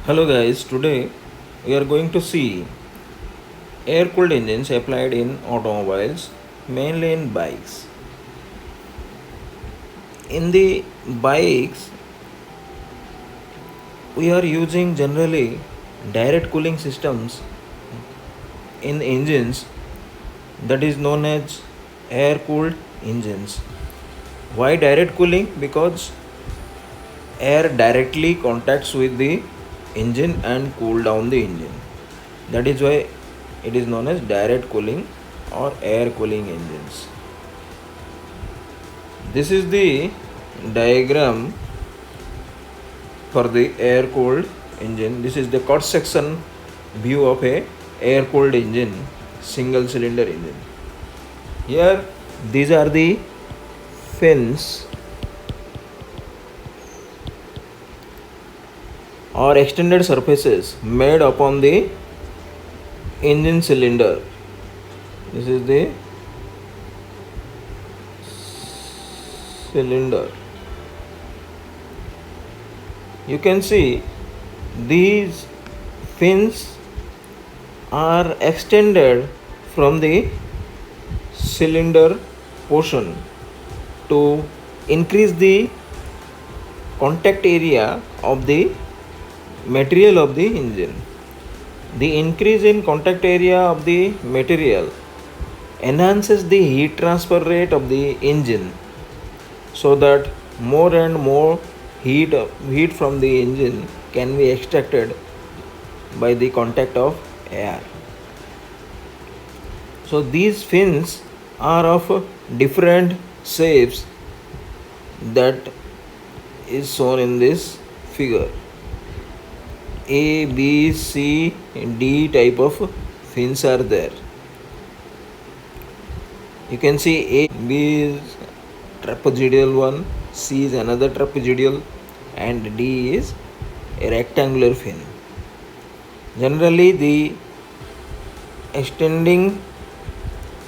Hello guys, today we are going to see air cooled engines applied in automobiles, mainly in bikes. In the bikes, we are using generally direct cooling systems in engines, that is known as air cooled engines. Why direct cooling? Because air directly contacts with the engine and cool down the engine. That is why it is known as direct cooling or air cooling engines. This is the diagram for the air cooled engine. This is the cross section view of a air cooled engine, single cylinder engine. Here these are the fins or extended surfaces made upon the engine cylinder. This is the cylinder. You can see these fins are extended from the cylinder portion to increase the contact area of the material of the engine. The increase in contact area of the material enhances the heat transfer rate of the engine so that more and more heat from the engine can be extracted by the contact of air. So these fins are of different shapes that is shown in this figure. A, B, C, D type of fins are there. You can see A, B is trapezoidal one, C is another trapezoidal, and D is a rectangular fin. Generally, the extending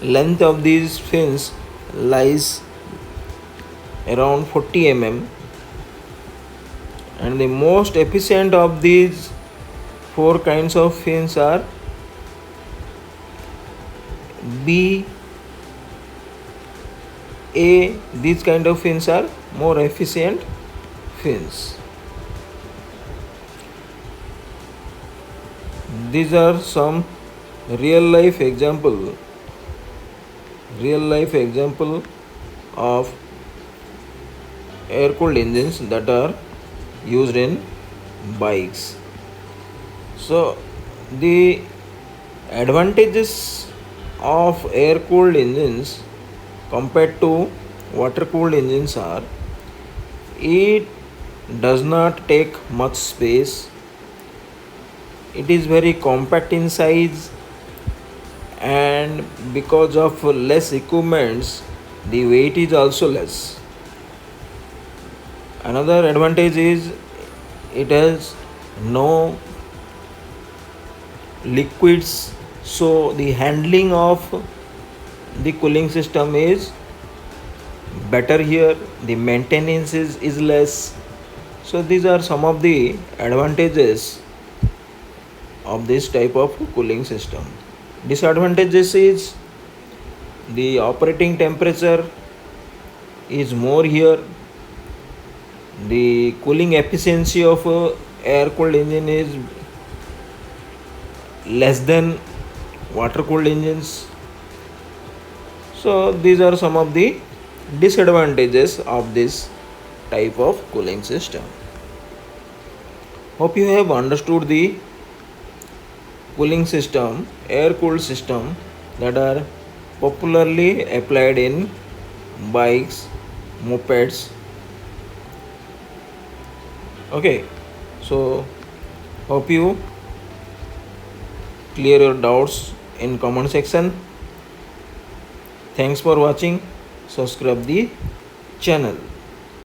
length of these fins lies around 40 mm, and the most efficient of these four kinds of fins are B, A. These kind of fins are more efficient fins. These are some real life example of air cooled engines that are used in bikes. So the advantages of air cooled engines compared to water cooled engines are: it does not take much space, it is very compact in size, and because of less equipments the weight is also less. Another advantage is it has no liquids, so the handling of the cooling system is better here, the maintenance is less. So these are some of the advantages of this type of cooling system. Disadvantages is the operating temperature is more here, the cooling efficiency of air cooled engine is less than water cooled engines. So these are some of the disadvantages of this type of cooling system. Hope you have understood the cooling system, air cooled system that are popularly applied in bikes, mopeds. Okay, so hope you clear your doubts in comment section. Thanks for watching. Subscribe the channel.